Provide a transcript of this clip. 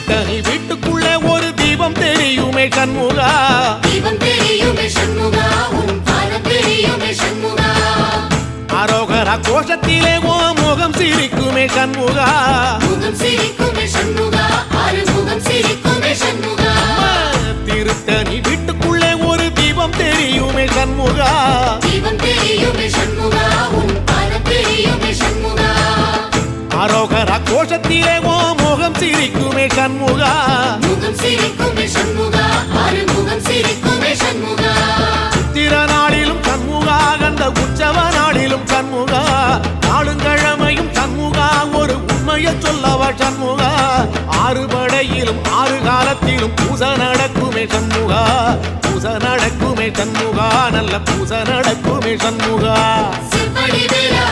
திருத்தணி வீட்டுக்குள்ளே ஒரு தீபம் தெரியுமே சண்முகா, தீபம் தெரியுமே சண்முகா, உன் பாதம் தெரியுமே சண்முகா. அரோகரா கோஷத்திலே ஓ முகம் சிரிக்குமே சண்முகா, முகம் சிரிக்குமே சண்முகா, ஆறுமுகம் சிரிக்குமே சண்முகா. திருத்தணி வீட்டுக்குள்ளே ஒரு தீபம் தெரியுமே சண்முகா, தீபம் தெரியுமே சண்முகா, உன் பாதம் தெரியுமே சண்முகா. அரோகரா கோஷத்திலே ஓ முகம் சிரிக்குமே சண்முகா, முகம் சிரிக்குமே சண்முகா, ஆறுமுகம் சிரிக்குமே சண்முகா. சித்திர நாளிலும் சண்முகா, கந்த உற்சவ நாளிலும் சண்முகா, நாளுங்கிழமையும் சண்முகா, ஒரு உண்மையை சொல்லவா சண்முகா, ஆறு படையிலும் ஆறு காலத்திலும் பூசை நடக்குமே சண்முகா, பூசை நடக்குமே சண்முகா, நல்ல பூசை நடக்குமே சண்முகா. செவ்வடி வேலா